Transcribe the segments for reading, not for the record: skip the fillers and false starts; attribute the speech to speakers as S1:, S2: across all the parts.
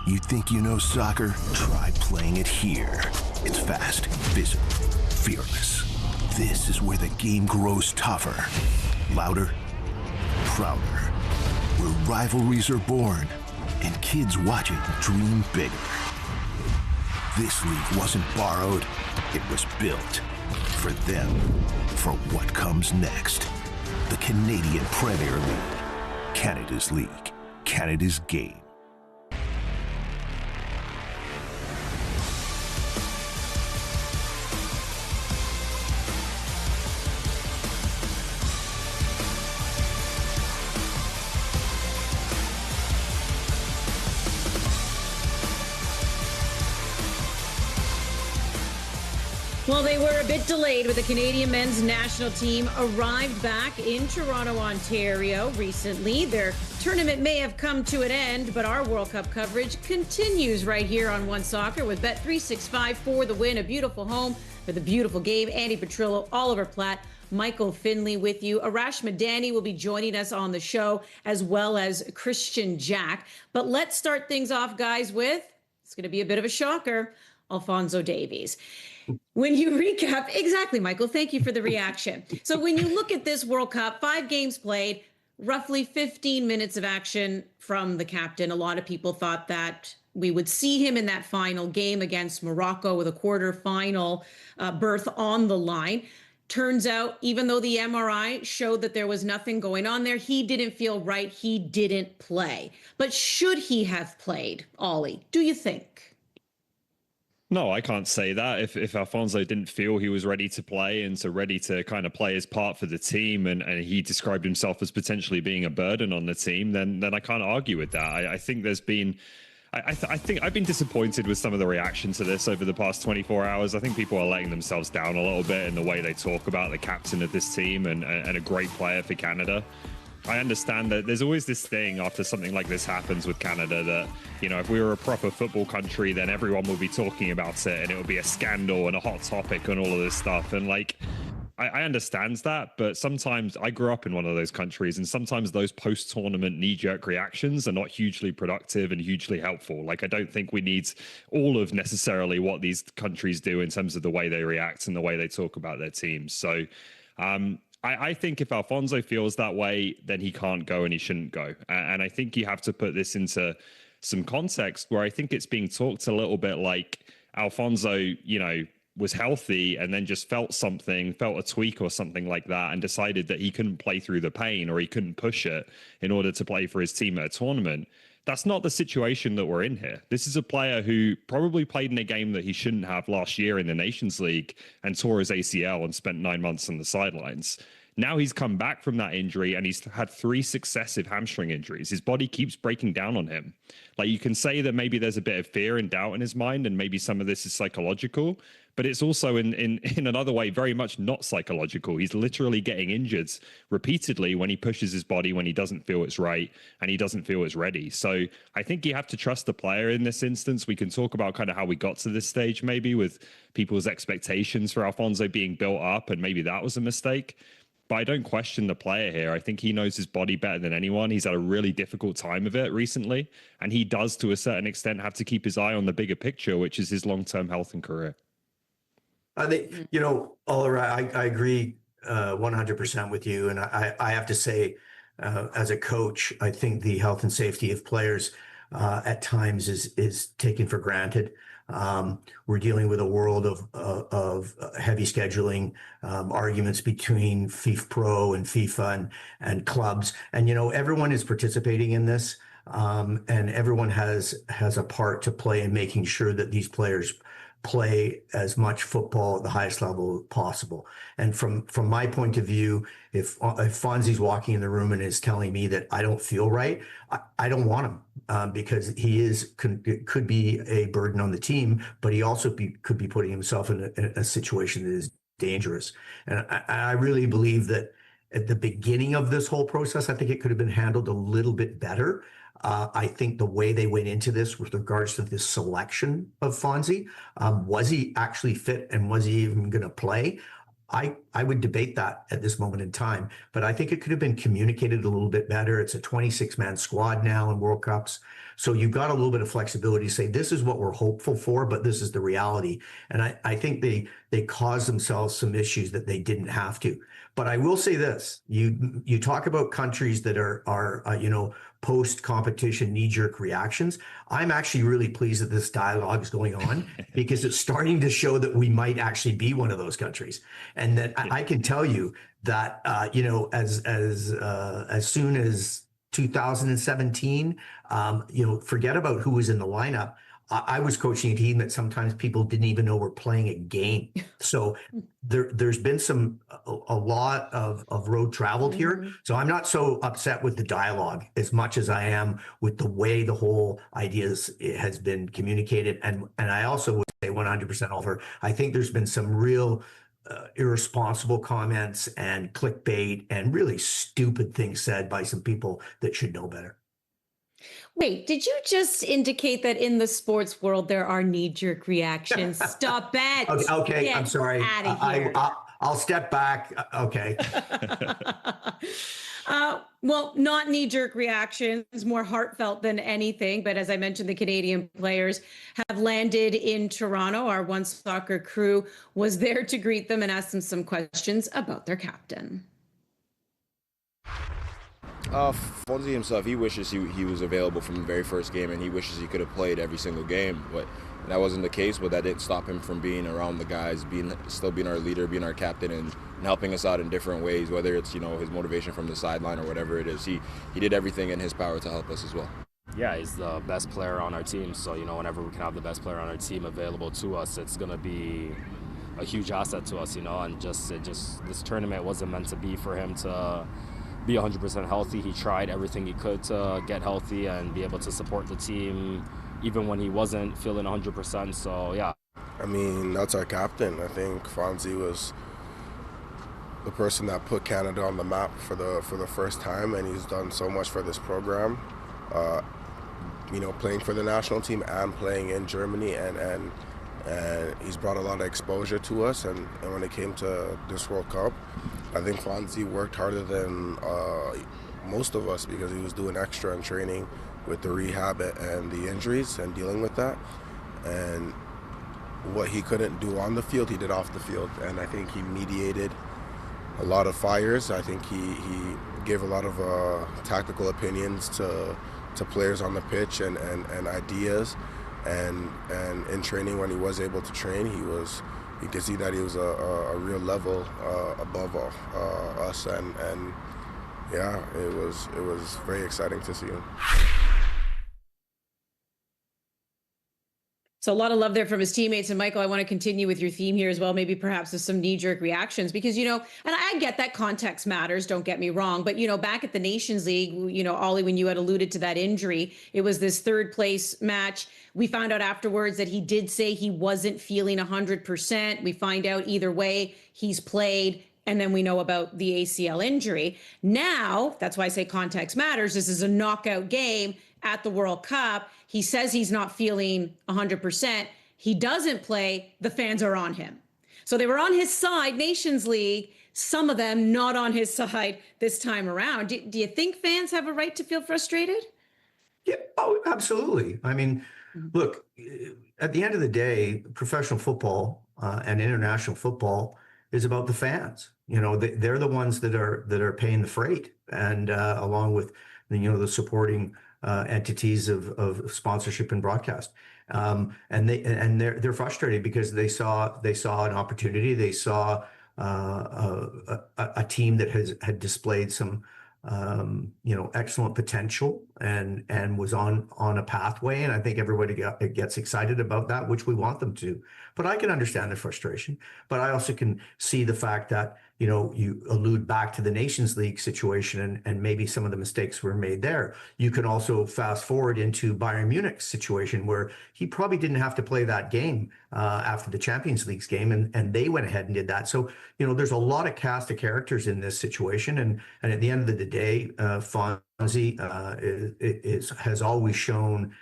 S1: You think you know soccer? Try playing it here. It's fast, physical, fearless. This is where the game grows tougher, louder, prouder. Where rivalries are born and kids watching dream bigger. This league wasn't borrowed, it was built. For them, for what comes next. The Canadian Premier League. Canada's league. Canada's game.
S2: Well, they were a bit delayed with the Canadian men's national team arrived back in Toronto, Ontario recently. Their tournament may have come to an end, but our World Cup coverage continues right here on One Soccer with bet365 for the win. A beautiful home for the beautiful game. Andy Petrillo, Oliver Platt, Michael Finley with you. Arash Madani will be joining us on the show, as well as Christian Jack. But let's start things off, guys, with, it's going to be a bit of a shocker, Alphonso Davies. When you recap, exactly, Michael, thank you for the reaction. So when you look at this World Cup, 5 games played, roughly 15 minutes of action from the captain. A lot of people thought that we would see him in that final game against Morocco with a quarterfinal berth on the line. Turns out, even though the MRI showed that there was nothing going on there, he didn't feel right. He didn't play. But should he have played, Ollie? Do you think?
S3: No, I can't say that. If Alphonso didn't feel he was ready to play and so ready to kind of play his part for the team, and he described himself as potentially being a burden on the team, then I can't argue with that. I think there's been, I think I've been disappointed with some of the reaction to this over the past 24 hours. I think people are letting themselves down a little bit in the way they talk about the captain of this team and a great player for Canada. I understand that there's always this thing after something like this happens with Canada that, you know, if we were a proper football country, then everyone would be talking about it and it would be a scandal and a hot topic and all of this stuff. And like, I understand that, but sometimes I grew up in one of those countries, and sometimes those post-tournament knee-jerk reactions are not hugely productive and hugely helpful. Like, I don't think we need all of necessarily what these countries do in terms of the way they react and the way they talk about their teams. So, I think if Alphonso feels that way, then he can't go and he shouldn't go. And I think you have to put this into some context where I think it's being talked a little bit like Alphonso, you know, was healthy and then just felt a tweak or something like that, and decided that he couldn't play through the pain or he couldn't push it in order to play for his team at a tournament. That's not the situation that we're in here. This is a player who probably played in a game that he shouldn't have last year in the Nations League and tore his ACL and spent 9 months on the sidelines. Now he's come back from that injury and he's had 3 successive hamstring injuries. His body keeps breaking down on him. Like, you can say that maybe there's a bit of fear and doubt in his mind, and maybe some of this is psychological, but it's also in another way very much not psychological. He's literally getting injured repeatedly when he pushes his body, when he doesn't feel it's right and he doesn't feel it's ready. So I think you have to trust the player in this instance. We can talk about kind of how we got to this stage, maybe with people's expectations for Alphonso being built up, and maybe that was a mistake. But I don't question the player here. I think he knows his body better than anyone. He's had a really difficult time of it recently, and he does, to a certain extent, have to keep his eye on the bigger picture, which is his long-term health and career.
S4: I think, you know, Oliver, I agree 100% with you. And I have to say, as a coach, I think the health and safety of players at times is taken for granted. We're dealing with a world of heavy scheduling, arguments between FIFA Pro and FIFA and clubs. And, you know, everyone is participating in this, and everyone has a part to play in making sure that these players play as much football at the highest level possible. And from my point of view, if Fonzie's walking in the room and is telling me that I don't feel right, I don't want him, because he could be a burden on the team, but he also could be putting himself in a situation that is dangerous. And I really believe that at the beginning of this whole process, I think it could have been handled a little bit better. I think the way they went into this with regards to this selection of Fonzie, was he actually fit and was he even going to play? I would debate that at this moment in time, but I think it could have been communicated a little bit better. It's a 26-man squad now in World Cups. So you've got a little bit of flexibility to say, this is what we're hopeful for, but this is the reality. And I think they caused themselves some issues that they didn't have to. But I will say this, you talk about countries that are post-competition knee-jerk reactions. I'm actually really pleased that this dialogue is going on because it's starting to show that we might actually be one of those countries. And that I can tell you that, as soon as 2017, forget about who was in the lineup. I was coaching a team that sometimes people didn't even know were playing a game. So there's been a lot of road traveled here. So I'm not so upset with the dialogue as much as I am with the way the whole ideas has been communicated. And I also would say 100% over. I think there's been some real irresponsible comments and clickbait and really stupid things said by some people that should know better.
S2: Wait, did you just indicate that in the sports world there are knee-jerk reactions? Stop it.
S4: Okay, I'm sorry. I'll step back. Okay.
S2: Well, not knee-jerk reactions, more heartfelt than anything. But as I mentioned, the Canadian players have landed in Toronto. Our One Soccer crew was there to greet them and ask them some questions about their captain.
S5: Fonzie himself, he wishes he was available from the very first game, and he wishes he could have played every single game. But that wasn't the case, but that didn't stop him from being around the guys, still being our leader, being our captain, and helping us out in different ways, whether it's, his motivation from the sideline or whatever it is. He did everything in his power to help us as well.
S6: Yeah, he's the best player on our team, so, whenever we can have the best player on our team available to us, it's going to be a huge asset to us, and just this tournament wasn't meant to be for him to be 100% healthy. He tried everything he could to get healthy and be able to support the team even when he wasn't feeling 100%. So, yeah.
S7: I mean, that's our captain. I think Fonzie was the person that put Canada on the map for the first time, and he's done so much for this program. Playing for the national team and playing in Germany, and he's brought a lot of exposure to us. And when it came to this World Cup, I think Fonzie worked harder than most of us because he was doing extra in training with the rehab and the injuries and dealing with that. And what he couldn't do on the field, he did off the field. And I think he mediated a lot of fires. I think he gave a lot of tactical opinions to players on the pitch and ideas. And in training, when he was able to train, you could see that he was a real level above us, and yeah, it was very exciting to see him.
S2: So a lot of love there from his teammates. And Michael, I want to continue with your theme here as well, maybe perhaps with some knee-jerk reactions, because, and I get that context matters, don't get me wrong. But, back at the Nations League, Ollie, when you had alluded to that injury, it was this third place match. We found out afterwards that he did say he wasn't feeling 100%. We find out either way, he's played. And then we know about the ACL injury. Now, that's why I say context matters. This is a knockout game at the World Cup. He says he's not feeling 100%. He doesn't play. The fans are on him. So they were on his side, Nations League, some of them not on his side this time around. Do you think fans have a right to feel frustrated?
S4: Yeah, oh, absolutely. I mean, look, at the end of the day, professional football and international football is about the fans. They're the ones that are paying the freight, and along with the supporting entities of sponsorship and broadcast, and they're frustrated because they saw an opportunity. They saw a team that had displayed some excellent potential and was on a pathway. And I think everybody gets excited about that, which we want them to. But I can understand the frustration. But I also can see the fact that, you allude back to the Nations League situation and maybe some of the mistakes were made there. You can also fast forward into Bayern Munich's situation where he probably didn't have to play that game after the Champions League's game, and they went ahead and did that. So, there's a lot of cast of characters in this situation. And at the end of the day, Fonzie has always shown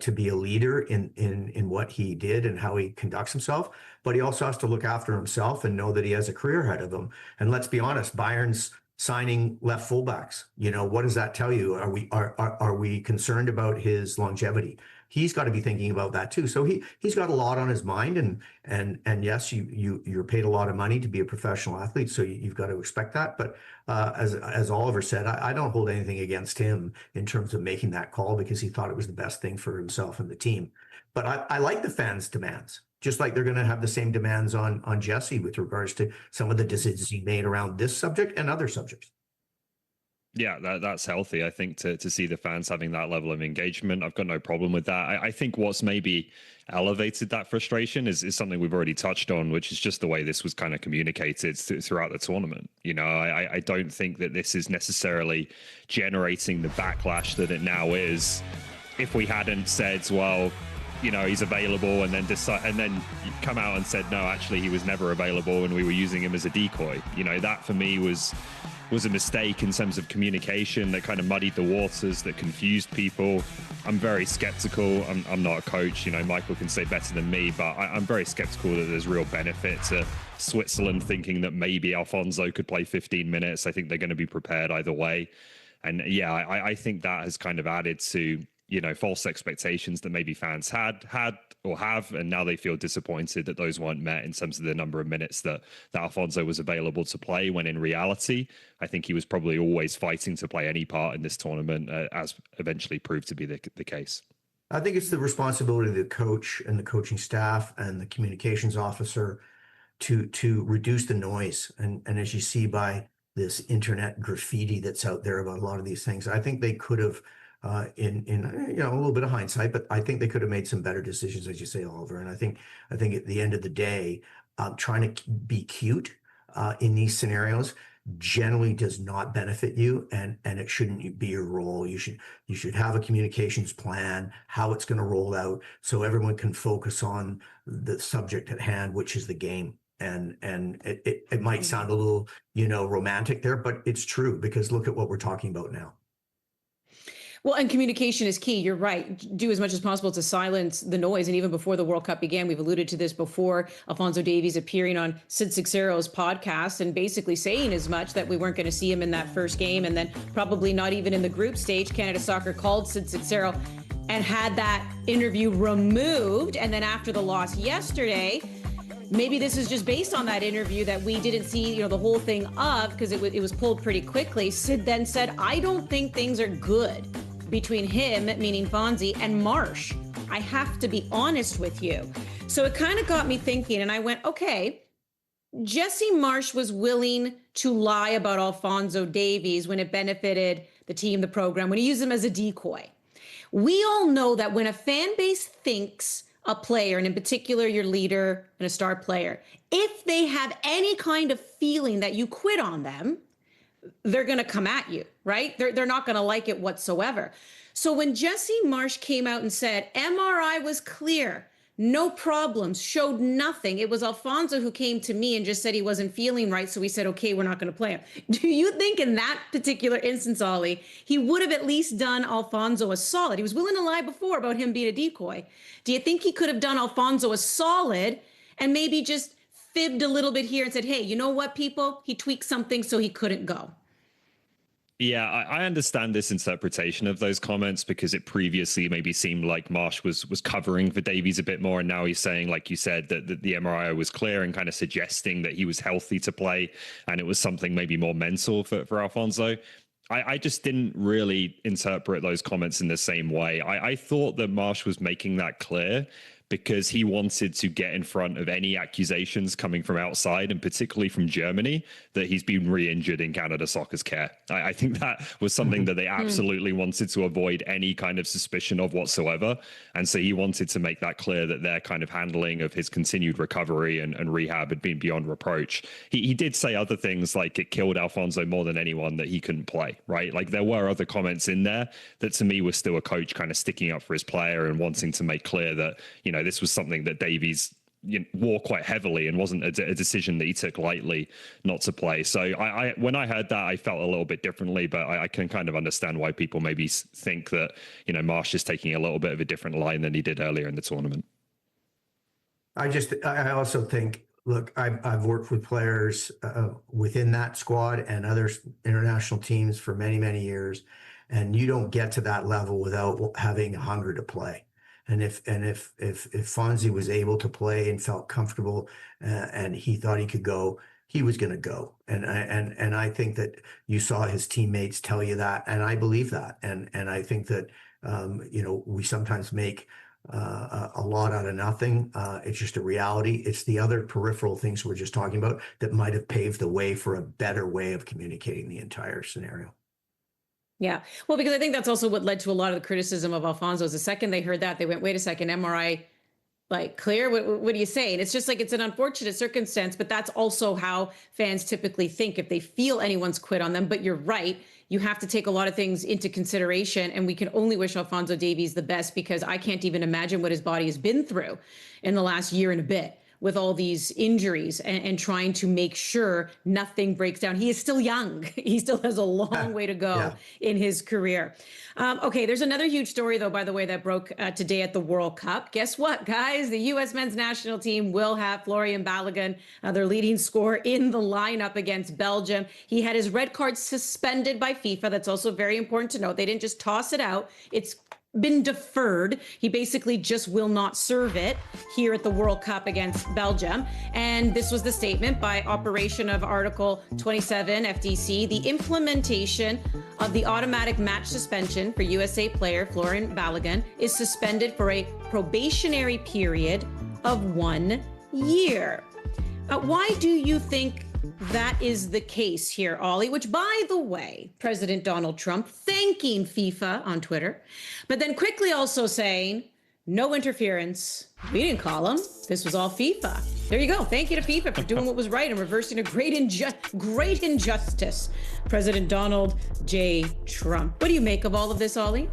S4: to be a leader in what he did and how he conducts himself. But he also has to look after himself and know that he has a career ahead of him. And let's be honest, Bayern's signing left fullbacks. What does that tell you? Are we concerned about his longevity? He's got to be thinking about that too. So he's got a lot on his mind, and yes, you're paid a lot of money to be a professional athlete, so you've got to expect that. But as Oliver said, I don't hold anything against him in terms of making that call because he thought it was the best thing for himself and the team. But I like the fans' demands, just like they're going to have the same demands on Jesse with regards to some of the decisions he made around this subject and other subjects.
S3: Yeah, that's healthy. I think to see the fans having that level of engagement, I've got no problem with that. I think what's maybe elevated that frustration is something we've already touched on, which is just the way this was kind of communicated throughout the tournament. I don't think that this is necessarily generating the backlash that it now is. If we hadn't said, well, he's available, and then come out and said, no, actually, he was never available, and we were using him as a decoy. That for me was a mistake in terms of communication that kind of muddied the waters, that confused people. I'm very skeptical. I'm not a coach. Michael can say better than me, but I'm very skeptical that there's real benefit to Switzerland thinking that maybe Alphonso could play 15 minutes. I think they're going to be prepared either way. And yeah, I think that has kind of added to, false expectations that maybe fans had or have, and now they feel disappointed that those weren't met in terms of the number of minutes that Alphonso was available to play, when in reality, I think he was probably always fighting to play any part in this tournament, as eventually proved to be the case.
S4: I think it's the responsibility of the coach and the coaching staff and the communications officer to reduce the noise. And as you see by this internet graffiti that's out there about a lot of these things, I think they could have, in a little bit of hindsight, but I think they could have made some better decisions, as you say, Oliver. And I think at the end of the day, trying to be cute in these scenarios generally does not benefit you, and it shouldn't be your role. You should have a communications plan, how it's going to roll out, so everyone can focus on the subject at hand, which is the game. And it might sound a little romantic there, but it's true, because look at what we're talking about now.
S2: Well, and communication is key. You're right. Do as much as possible to silence the noise. And even before the World Cup began, we've alluded to this before, Alphonso Davies appearing on Sid Seixeiro's podcast and basically saying as much, that we weren't going to see him in that first game, and then probably not even in the group stage. Canada Soccer called Sid Seixeiro and had that interview removed. And then after the loss yesterday, maybe this is just based on that interview that we didn't see, the whole thing of, because it was pulled pretty quickly. Sid then said, I don't think things are good between him, meaning Fonzie, and Marsh. I have to be honest with you. So it kind of got me thinking, and I went, okay, Jesse Marsh was willing to lie about Alphonso Davies when it benefited the team, the program, when he used him as a decoy. We all know that when a fan base thinks a player, and in particular your leader and a star player, if they have any kind of feeling that you quit on them, they're going to come at you, right? They're not going to like it whatsoever. So when Jesse Marsh came out and said MRI was clear, no problems, showed nothing, it was Alphonso who came to me and just said he wasn't feeling right, so we said, okay, we're not going to play him. Do you think in that particular instance, Ollie, he would have at least done Alphonso a solid? He was willing to lie before about him being a decoy. Do you think he could have done Alphonso a solid and maybe just fibbed a little bit here and said, hey, you know what, people? He tweaked something so he couldn't go.
S3: Yeah, I understand this interpretation of those comments, because it previously maybe seemed like Marsh was covering for Davies a bit more. And now he's saying, like you said, that the MRI was clear and kind of suggesting that he was healthy to play. And it was something maybe more mental for Alphonso. I just didn't really interpret those comments in the same way. I thought that Marsh was making that clear because he wanted to get in front of any accusations coming from outside, and particularly from Germany, that he's been re-injured in Canada Soccer's care. I think that was something that they absolutely wanted to avoid any kind of suspicion of whatsoever. And so he wanted to make that clear, that their kind of handling of his continued recovery and rehab had been beyond reproach. He did say other things like it killed Alphonso more than anyone that he couldn't play, right? Like there were other comments in there that to me was still a coach kind of sticking up for his player and wanting to make clear that, this was something that Davies wore quite heavily and wasn't a decision that he took lightly not to play. So I when I heard that, I felt a little bit differently, but I can kind of understand why people maybe think that, Marsh is taking a little bit of a different line than he did earlier in the tournament.
S4: I also think, look, I've worked with players within that squad and other international teams for many, many years, and you don't get to that level without having a hunger to play. And if Fonzie was able to play and felt comfortable and he thought he could go, he was going to go. And I think that you saw his teammates tell you that, and I believe that. And I think that we sometimes make a lot out of nothing. It's just a reality. It's the other peripheral things we're just talking about that might have paved the way for a better way of communicating the entire scenario.
S2: Yeah. Well, because I think that's also what led to a lot of the criticism of Alphonso. The second they heard that, they went, wait a second, MRI, like clear? What do you say? And it's just like, it's an unfortunate circumstance, but that's also how fans typically think if they feel anyone's quit on them. But you're right. You have to take a lot of things into consideration, and we can only wish Alphonso Davies the best, because I can't even imagine what his body has been through in the last year and a bit with all these injuries and trying to make sure nothing breaks down. He is still young. He still has a long way to go in his career. Okay, there's another huge story, though, by the way, that broke today at the World Cup. Guess what, guys? The U.S. men's national team will have Florian Balogun, their leading scorer, in the lineup against Belgium. He had his red card suspended by FIFA. That's also very important to note. They didn't just toss it out. It's been deferred. He basically just will not serve it here at the World Cup against Belgium. And this was the statement by operation of Article 27 FDC. The implementation of the automatic match suspension for USA player Florian Balogun is suspended for a probationary period of 1 year. Why do you think that is the case here, Ollie? Which, by the way, President Donald Trump thanking FIFA on Twitter, but then quickly also saying, no interference. We didn't call him. This was all FIFA. There you go. Thank you to FIFA for doing what was right and reversing a great injustice. President Donald J. Trump. What do you make of all of this, Ollie?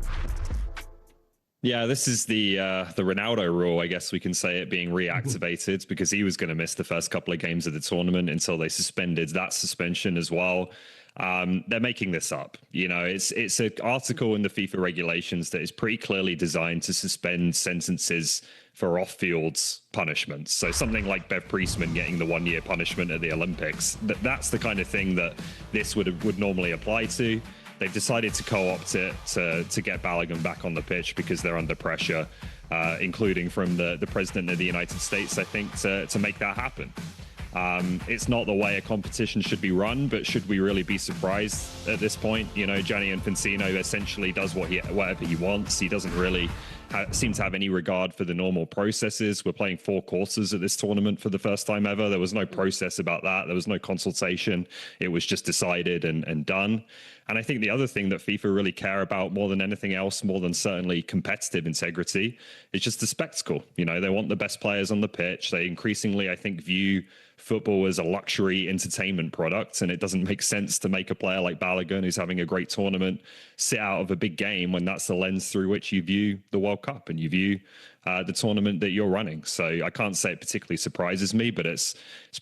S3: Yeah, this is the Ronaldo rule, I guess we can say, it being reactivated, because he was going to miss the first couple of games of the tournament until they suspended that suspension as well. They're making this up. It's an article in the FIFA regulations that is pretty clearly designed to suspend sentences for off-field punishments. So something like Bev Priestman getting the 1 year punishment at the Olympics, that's the kind of thing that this would normally apply to. They've decided to co-opt it to get Balogun back on the pitch because they're under pressure, including from the president of the United States, I think, to make that happen. It's not the way a competition should be run, but should we really be surprised at this point? Gianni Infantino essentially does whatever he wants. He doesn't really seem to have any regard for the normal processes. We're playing 4 quarters at this tournament for the first time ever. There was no process about that. There was no consultation. It was just decided and done. And I think the other thing that FIFA really care about more than anything else, more than certainly competitive integrity, is just the spectacle. They want the best players on the pitch. They increasingly, I think, view football as a luxury entertainment product, and it doesn't make sense to make a player like Balogun, who's having a great tournament, sit out of a big game when that's the lens through which you view the World Cup and you view the tournament that you're running. So I can't say it particularly surprises me, but it's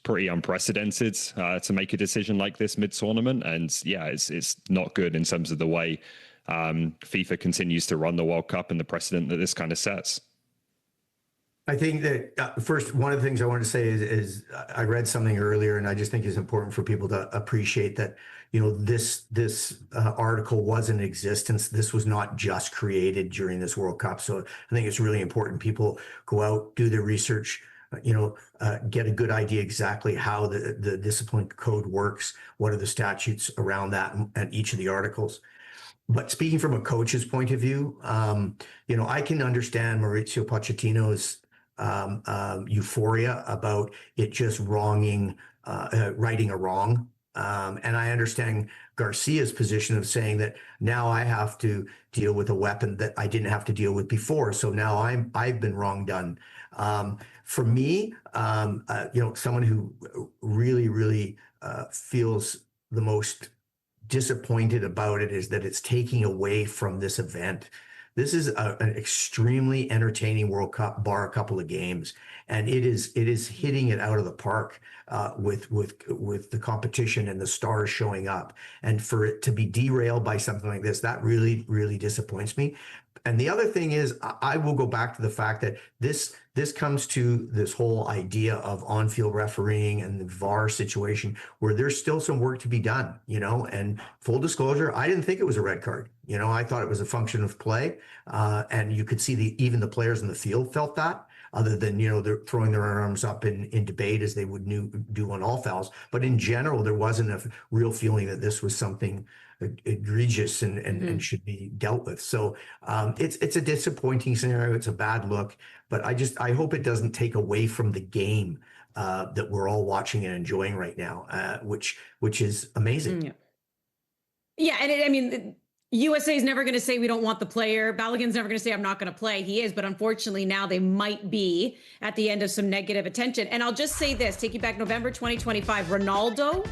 S3: pretty unprecedented to make a decision like this mid-tournament. And yeah, it's not good in terms of the way FIFA continues to run the World Cup and the precedent that this kind of sets.
S4: I think that first, one of the things I wanted to say is I read something earlier, and I just think it's important for people to appreciate that, this article was in existence. This was not just created during this World Cup. So I think it's really important people go out, do their research, get a good idea exactly how the discipline code works, what are the statutes around that and each of the articles. But speaking from a coach's point of view, I can understand Mauricio Pochettino's euphoria about it just righting a wrong. And I understand Garcia's position of saying that now I have to deal with a weapon that I didn't have to deal with before. So now I've been wrong done. For me, someone who really, really feels the most disappointed about it is that it's taking away from this event This is an extremely entertaining World Cup, bar a couple of games, and it is hitting it out of the park with the competition and the stars showing up. And for it to be derailed by something like this, that really disappoints me. And the other thing is, I will go back to the fact that this comes to this whole idea of on-field refereeing and the VAR situation where there's still some work to be done, and full disclosure, I didn't think it was a red card. I thought it was a function of play. And you could see even the players in the field felt that, other than, they're throwing their arms up in debate as they would do on all fouls. But in general, there wasn't a real feeling that this was something egregious and should be dealt with. So it's a disappointing scenario. It's a bad look, but I hope it doesn't take away from the game that we're all watching and enjoying right now, which is amazing.
S2: Yeah, and USA is never going to say we don't want the player. Balogun's never going to say I'm not going to play. He is, but unfortunately now they might be at the end of some negative attention. And I'll just say this, take you back November 2025, Ronaldo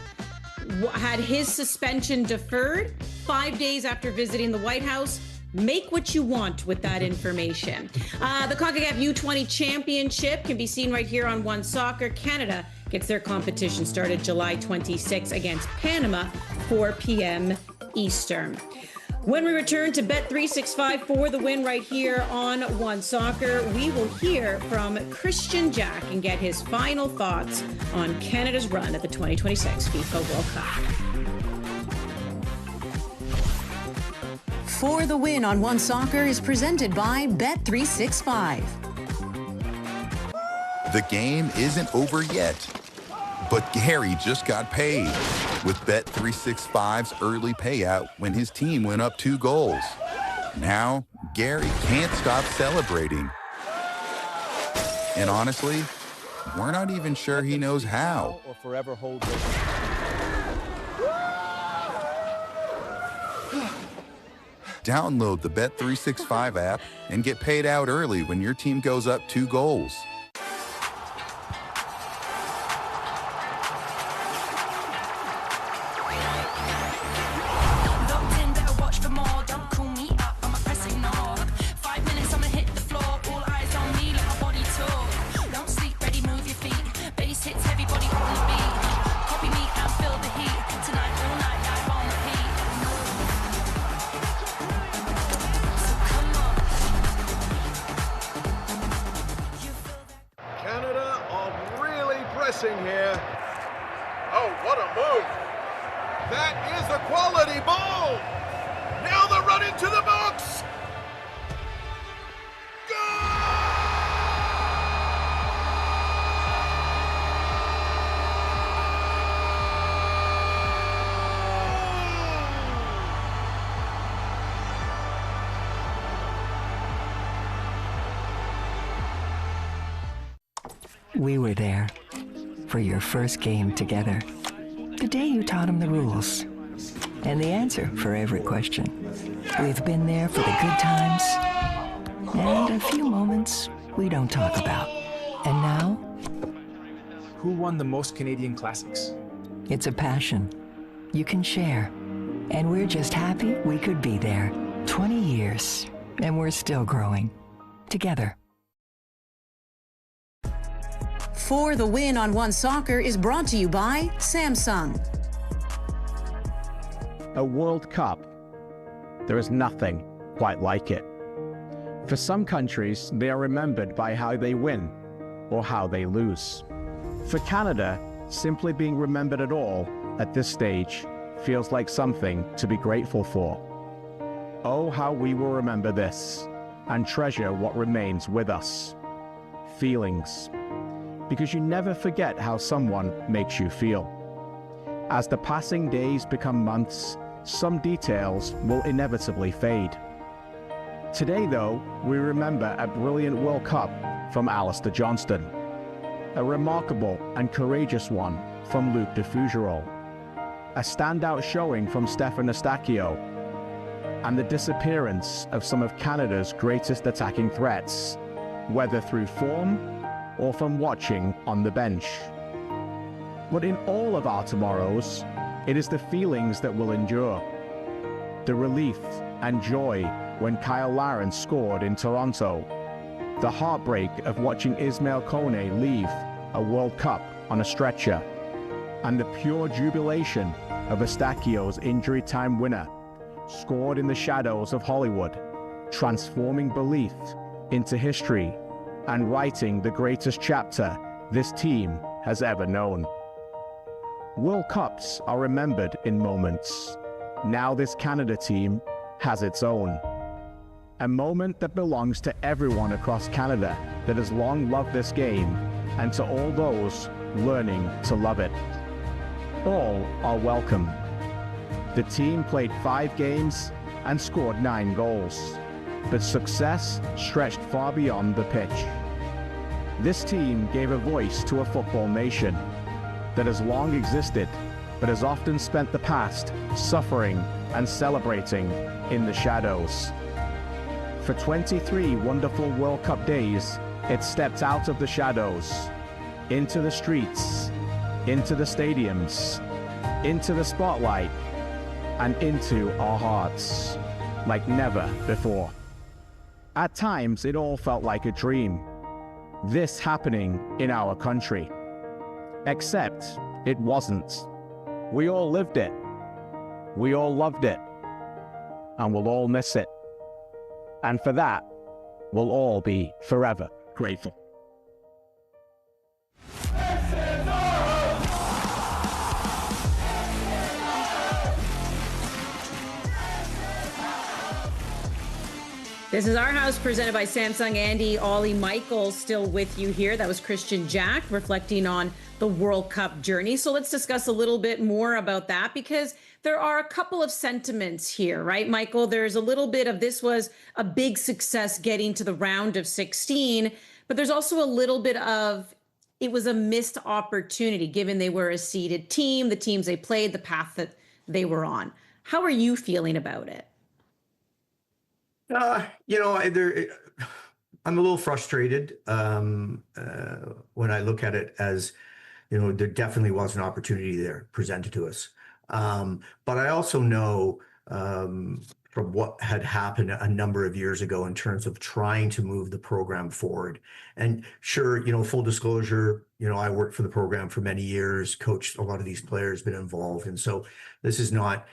S2: had his suspension deferred 5 days after visiting the White House. Make what you want with that information. The CONCACAF U20 Championship can be seen right here on One Soccer. Canada gets their competition started July 26 against Panama, 4 p.m. Eastern. When we return to Bet365 for the win right here on One Soccer, we will hear from Christian Jack and get his final thoughts on Canada's run at the 2026 FIFA World Cup.
S8: For the Win on One Soccer is presented by Bet365.
S9: The game isn't over yet, but Gary just got paid with Bet365's early payout when his team went up 2 goals. Now, Gary can't stop celebrating. And honestly, we're not even sure he knows how.
S10: Or forever hold it.
S9: Download the Bet365 app and get paid out early when your team goes up 2 goals.
S11: Here. Oh, what a move. That is a quality ball. Now the run into the box.
S12: We were there for your first game together. The day you taught him the rules and the answer for every question. We've been there for the good times and a few moments we don't talk about. And now?
S13: Who won the most Canadian Classics?
S12: It's a passion you can share. And we're just happy we could be there. 20 years, and we're still growing. Together.
S8: For the Win on One Soccer is brought to you by Samsung.
S14: A World Cup. There is nothing quite like it. For some countries, they are remembered by how they win or how they lose. For Canada, simply being remembered at all at this stage feels like something to be grateful for. Oh, how we will remember this and treasure what remains with us. Feelings. Because you never forget how someone makes you feel. As the passing days become months, some details will inevitably fade. Today, though, we remember a brilliant World Cup from Alistair Johnston, a remarkable and courageous one from Luc de Fougerolles, a standout showing from Stefan Eustáquio, and the disappearance of some of Canada's greatest attacking threats, whether through form or from watching on the bench. But in all of our tomorrows, it is the feelings that will endure. The relief and joy when Kyle Larin scored in Toronto, the heartbreak of watching Ismail Kone leave a World Cup on a stretcher, and the pure jubilation of Eustaquio's injury time winner, scored in the shadows of Hollywood, transforming belief into history and writing the greatest chapter this team has ever known. World Cups are remembered in moments. Now this Canada team has its own. A moment that belongs to everyone across Canada that has long loved this game, and to all those learning to love it. All are welcome. The team played 5 games and scored 9 goals, but success stretched far beyond the pitch. This team gave a voice to a football nation that has long existed, but has often spent the past suffering and celebrating in the shadows. For 23 wonderful World Cup days, it stepped out of the shadows, into the streets, into the stadiums, into the spotlight, and into our hearts, like never before. At times, it all felt like a dream. This happening in our country. Except it wasn't. We all lived it. We all loved it. And we'll all miss it. And for that, we'll all be forever grateful.
S2: This is Our House, presented by Samsung. Andy, Ollie, Michael still with you here. That was Christian Jack reflecting on the World Cup journey. So let's discuss a little bit more about that, because there are a couple of sentiments here, right, Michael? There's a little bit of this was a big success getting to the round of 16, but there's also a little bit of it was a missed opportunity given they were a seeded team, the teams they played, the path that they were on. How are you feeling about it?
S4: I'm a little frustrated when I look at it as, there definitely was an opportunity there presented to us. But I also know from what had happened a number of years ago in terms of trying to move the program forward. And sure, full disclosure, I worked for the program for many years, coached a lot of these players, been involved. And so this is not,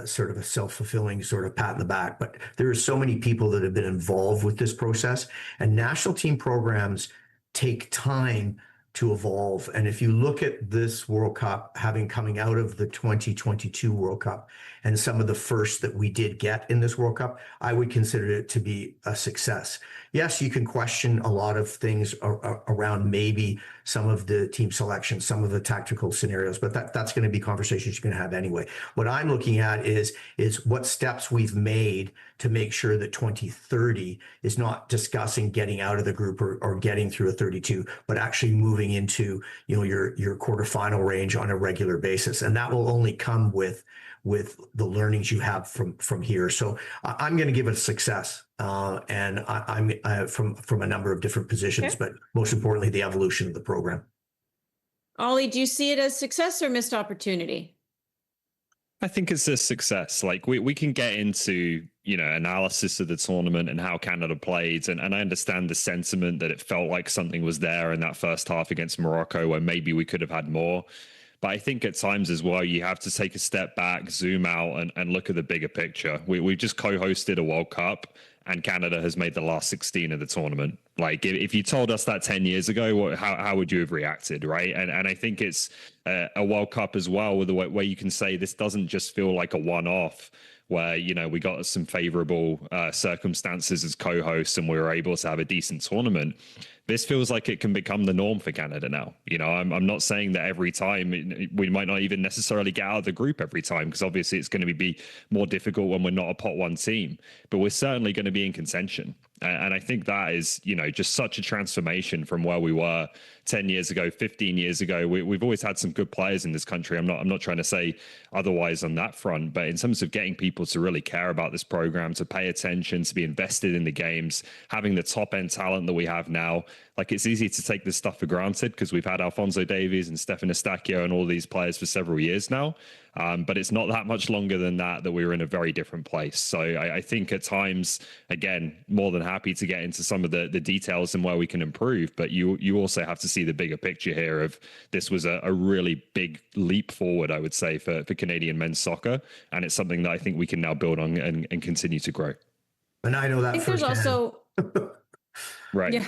S4: sort of a self-fulfilling sort of pat in the back, but there are so many people that have been involved with this process, and national team programs take time to evolve. And if you look at this World Cup, coming out of the 2022 World Cup and some of the firsts that we did get in this World Cup, I would consider it to be a success. Yes, you can question a lot of things around maybe some of the team selection, some of the tactical scenarios, but that's going to be conversations you're going to have anyway. What I'm looking at is what steps we've made to make sure that 2030 is not discussing getting out of the group or getting through a 32, but actually moving into your quarterfinal range on a regular basis, and that will only come with the learnings you have from here. So I'm going to give it a success, and I'm from a number of different positions, but most importantly, the evolution of the program.
S2: Ollie, do you see it as success or missed opportunity?
S3: I think it's a success. Like we can get into, analysis of the tournament and how Canada played. And I understand the sentiment that it felt like something was there in that first half against Morocco where maybe we could have had more. But I think at times as well, you have to take a step back, zoom out and look at the bigger picture. We've just co-hosted a World Cup and Canada has made the last 16 of the tournament. Like if you told us that 10 years ago, how would you have reacted, right? And I think it's a World Cup as well, with the way you can say this doesn't just feel like a one-off where, we got some favorable circumstances as co-hosts and we were able to have a decent tournament. This feels like it can become the norm for Canada now. I'm not saying that every time we might not even necessarily get out of the group every time, because obviously it's going to be more difficult when we're not a pot one team, but we're certainly going to be in contention. And I think that is, just such a transformation from where we were 10 years ago, 15 years ago. We've always had some good players in this country. I'm not trying to say otherwise on that front, but in terms of getting people to really care about this program, to pay attention, to be invested in the games, having the top end talent that we have now, like it's easy to take this stuff for granted because we've had Alphonso Davies and Stefan Estacio and all these players for several years now. But it's not that much longer than that we were in a very different place. So I think at times, again, more than happy to get into some of the details and where we can improve. But you also have to see the bigger picture here of this was a really big leap forward, I would say, for Canadian men's soccer. And it's something that I think we can now build on and continue to grow.
S4: And I know that
S2: I think there's
S4: firsthand.
S2: also
S3: right.
S2: Yeah.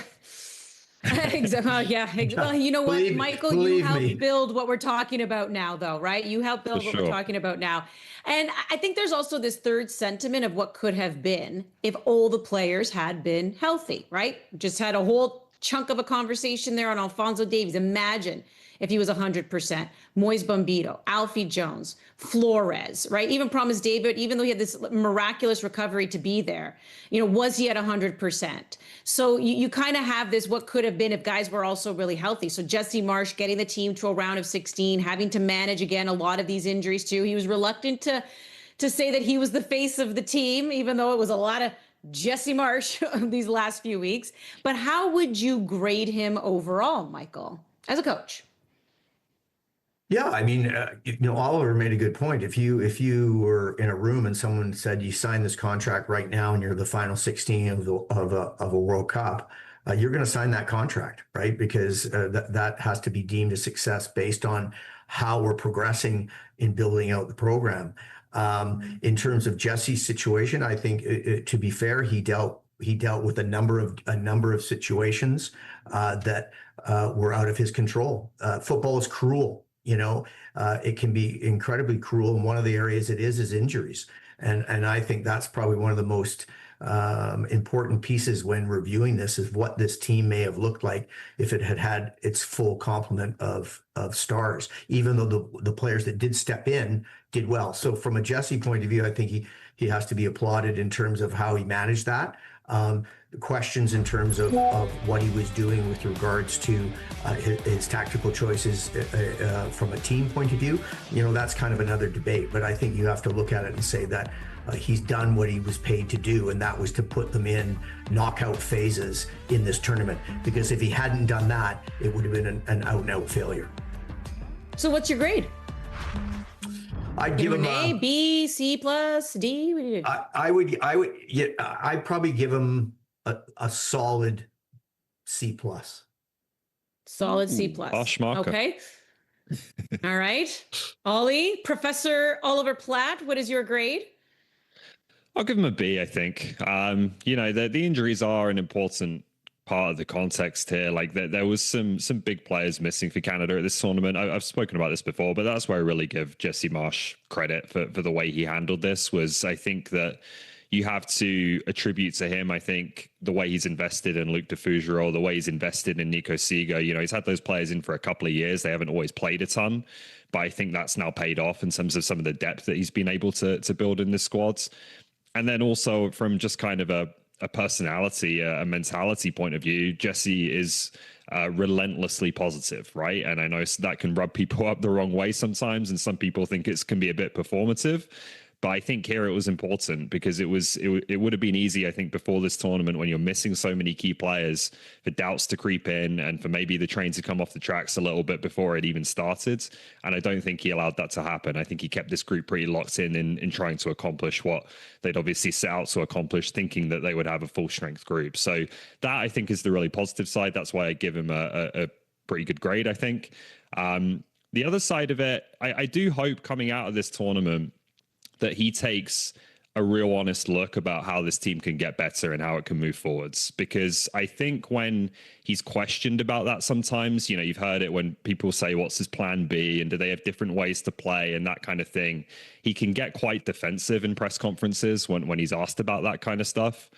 S2: Exactly. Yeah. Well, you know what, Michael, you helped build what we're talking about now, though, right? You helped build what we're talking about now. And I think there's also this third sentiment of what could have been if all the players had been healthy, right? Just had a whole chunk of a conversation there on Alphonso Davies. Imagine if he was 100%. Moise Bombito, Alfie Jones, Flores, right? Even Promise David, even though he had this miraculous recovery to be there, was he at 100%? So you kind of have this what could have been if guys were also really healthy. So Jesse Marsch getting the team to a round of 16, having to manage, again, a lot of these injuries too. He was reluctant to say that he was the face of the team, even though it was a lot of Jesse Marsch these last few weeks. But how would you grade him overall, Michael, as a coach?
S4: Yeah, I mean, Oliver made a good point. If you were in a room and someone said you sign this contract right now and you're the final 16 of a World Cup, you're going to sign that contract, right? Because that has to be deemed a success based on how we're progressing in building out the program. In terms of Jesse's situation, I think to be fair, he dealt with a number of situations that were out of his control. Football is cruel. It can be incredibly cruel. And one of the areas it is injuries. And I think that's probably one of the most important pieces when reviewing this is what this team may have looked like if it had its full complement of stars, even though the players that did step in did well. So from a Jesse point of view, I think he has to be applauded in terms of how he managed that. The questions in terms of what he was doing with regards to his tactical choices from a team point of view, that's kind of another debate. But I think you have to look at it and say that he's done what he was paid to do, and that was to put them in knockout phases in this tournament. Because if he hadn't done that, it would have been an out-and-out failure.
S2: So what's your grade?
S4: I'd give him
S2: A, B, C plus, D. What do you do?
S4: I'd probably give him a solid C plus.
S2: Solid C plus. Okay. All right. Ollie, Professor Oliver Platt, what is your grade?
S3: I'll give him a B, I think. The injuries are an important part of the context here. Like there was some big players missing for Canada at this tournament. I've spoken about this before, but that's where I really give Jesse Marsch credit for the way he handled this. Was I think that you have to attribute to him, I think, the way he's invested in Luc de Fougereau, the way he's invested in Nico Siga. He's had those players in for a couple of years. They haven't always played a ton, but I think that's now paid off in terms of some of the depth that he's been able to build in the squads. And then also from just kind of a personality, a mentality point of view, Jesse is relentlessly positive, right? And I know that can rub people up the wrong way sometimes, and some people think it can be a bit performative. But I think here it was important because it would have been easy, I think, before this tournament when you're missing so many key players for doubts to creep in and for maybe the train to come off the tracks a little bit before it even started. And I don't think he allowed that to happen. I think he kept this group pretty locked in trying to accomplish what they'd obviously set out to accomplish, thinking that they would have a full strength group. So that I think is the really positive side. That's why I give him a pretty good grade, I think. The other side of it, I do hope coming out of this tournament that he takes a real honest look about how this team can get better and how it can move forwards. Because I think when he's questioned about that sometimes, you've heard it when people say, what's his plan B? And do they have different ways to play and that kind of thing? He can get quite defensive in press conferences when he's asked about that kind of stuff.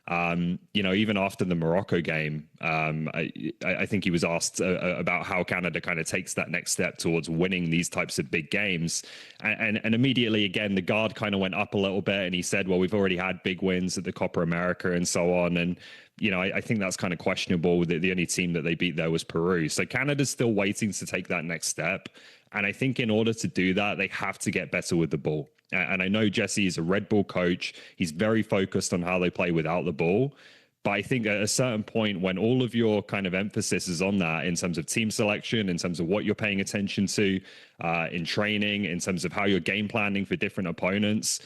S3: Even after the Morocco game, I think he was asked about how Canada kind of takes that next step towards winning these types of big games. And immediately, again, the guard kind of went up a little bit and he said, well, we've already had big wins at the Copa America and so on. And, I think that's kind of questionable. The only team that they beat there was Peru. So Canada's still waiting to take that next step. And I think in order to do that, they have to get better with the ball. And I know Jesse is a Red Bull coach. He's very focused on how they play without the ball. But I think at a certain point, when all of your kind of emphasis is on that in terms of team selection, in terms of what you're paying attention to in training, in terms of how you're game planning for different opponents,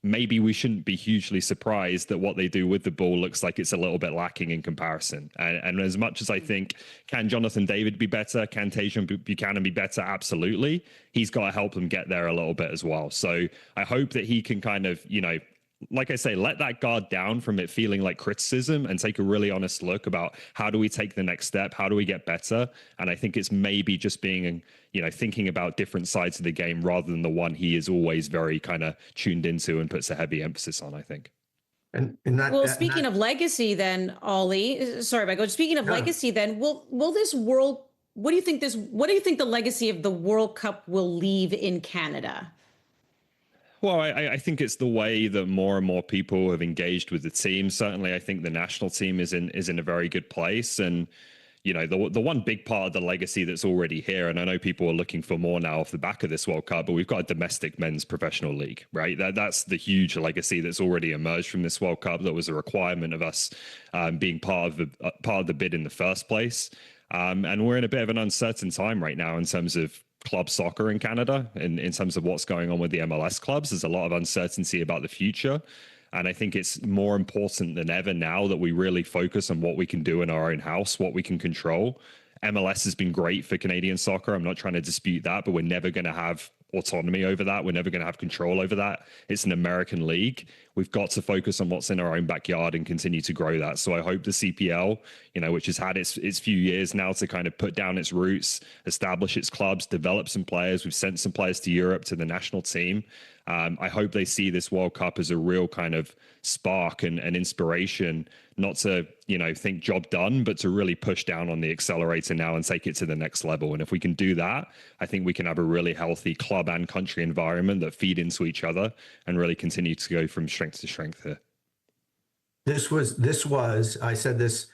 S3: maybe we shouldn't be hugely surprised that what they do with the ball looks like it's a little bit lacking in comparison. And as much as I think, can Jonathan David be better? Can Tajon Buchanan be better? Absolutely. He's got to help them get there a little bit as well. So I hope that he can kind of, you know, like I say, let that guard down from it feeling like criticism and take a really honest look about how do we take the next step? How do we get better? And I think it's maybe just being, you know, thinking about different sides of the game rather than the one he is always very kind of tuned into and puts a heavy emphasis on, I think.
S4: And that,
S2: well, speaking of legacy, then Ollie, sorry, Michael. Speaking of legacy, then will this world? What do you think the legacy of the World Cup will leave in Canada?
S3: Well, I think it's the way that more and more people have engaged with the team. Certainly, I think the national team is in a very good place. And, you know, the one big part of the legacy that's already here, and I know people are looking for more now off the back of this World Cup, but we've got a domestic men's professional league, right? That's the huge legacy that's already emerged from this World Cup. That was a requirement of us being part of the bid in the first place. And we're in a bit of an uncertain time right now in terms of club soccer in Canada, in terms of what's going on with the MLS clubs. There's a lot of uncertainty about the future. And I think it's more important than ever now that we really focus on what we can do in our own house, what we can control. MLS has been great for Canadian soccer. I'm not trying to dispute that, but we're never going to have autonomy over that. We're never going to have control over that. It's an American league. We've got to focus on what's in our own backyard and continue to grow that. So I hope the CPL, you know, which has had its few years now to kind of put down its roots, establish its clubs, develop some players. We've sent some players to Europe, to the national team. I hope they see this World Cup as a real kind of spark and inspiration, not to, you know, think job done, but to really push down on the accelerator now and take it to the next level. And if we can do that, I think we can have a really healthy club and country environment that feed into each other and really continue to go from strength to strength here.
S4: This was, I said this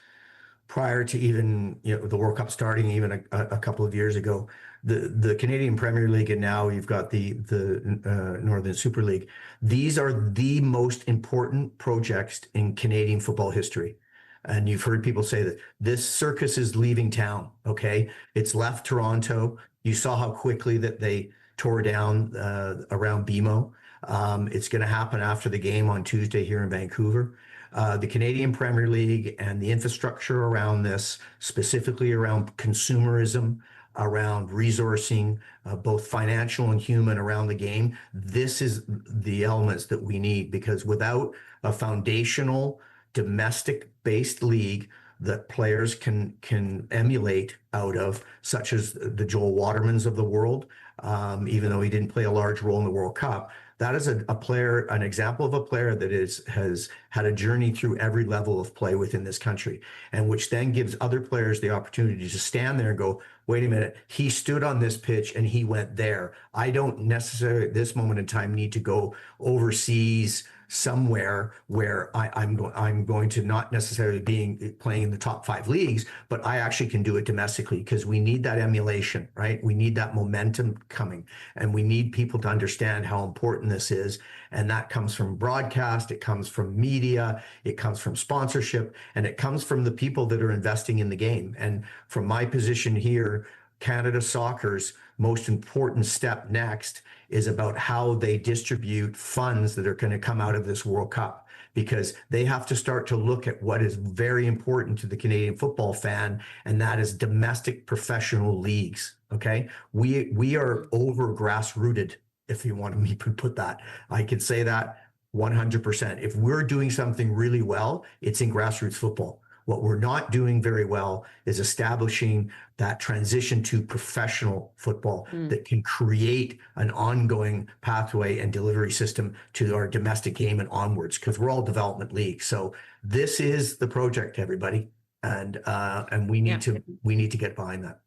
S4: prior to even, you know, the World Cup starting even a couple of years ago. The Canadian Premier League, and now you've got the Northern Super League. These are the most important projects in Canadian football history. And you've heard people say that this circus is leaving town. Okay, it's left Toronto. You saw how quickly that they tore down around BMO. It's going to happen after the game on Tuesday here in Vancouver. The Canadian Premier League and the infrastructure around this, specifically around consumerism, around resourcing, both financial and human around the game. This is the elements that we need, because without a foundational domestic-based league that players can emulate out of, such as the Joel Watermans of the world, even though he didn't play a large role in the World Cup. That is a player, an example of a player that has had a journey through every level of play within this country, and which then gives other players the opportunity to stand there and go, wait a minute, he stood on this pitch and he went there. I don't necessarily at this moment in time need to go overseas somewhere where I'm going to not necessarily playing in the top 5 leagues, but I actually can do it domestically, because we need that emulation, right? We need that momentum coming, and we need people to understand how important this is. And that comes from broadcast, it comes from media, it comes from sponsorship, and it comes from the people that are investing in the game. And from my position here, Canada Soccer's most important step next is about how they distribute funds that are going to come out of this World Cup, because they have to start to look at what is very important to the Canadian football fan, and that is domestic professional leagues. Okay, we are over grassrooted, if you want me to put that. I can say that 100%. If we're doing something really well, it's in grassroots football. What we're not doing very well is establishing that transition to professional football that can create an ongoing pathway and delivery system to our domestic game and onwards, because we're all development leagues. So this is the project, everybody, and we need to get behind that.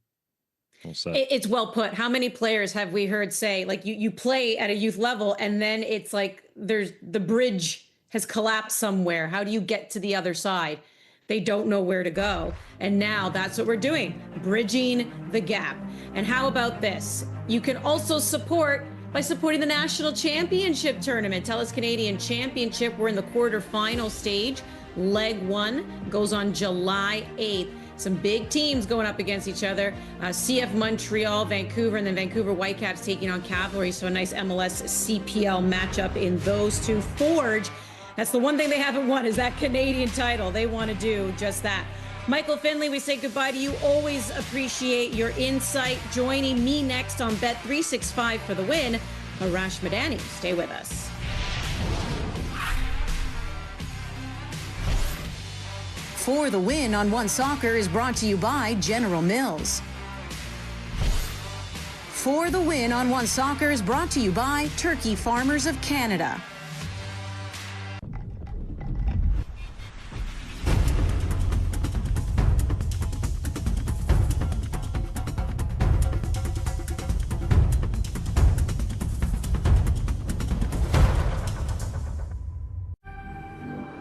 S2: It's well put. How many players have we heard say, like, you play at a youth level and then it's like the bridge has collapsed somewhere. How do you get to the other side? They don't know where to go. And now that's what we're doing, bridging the gap. And how about this? You can also support by supporting the National Championship Tournament. TELUS Canadian Championship. We're in the quarterfinal stage. Leg 1 goes on July 8th. Some big teams going up against each other. CF Montreal, Vancouver, and then Vancouver Whitecaps taking on Cavalry. So a nice MLS CPL matchup in those two. Forge, that's the one thing they haven't won, is that Canadian title. They want to do just that. Michael Finley, we say goodbye to you. Always appreciate your insight. Joining me next on Bet365 for the win, Arash Madani. Stay with us.
S8: For the Win on One Soccer is brought to you by General Mills. For the Win on One Soccer is brought to you by Turkey Farmers of Canada.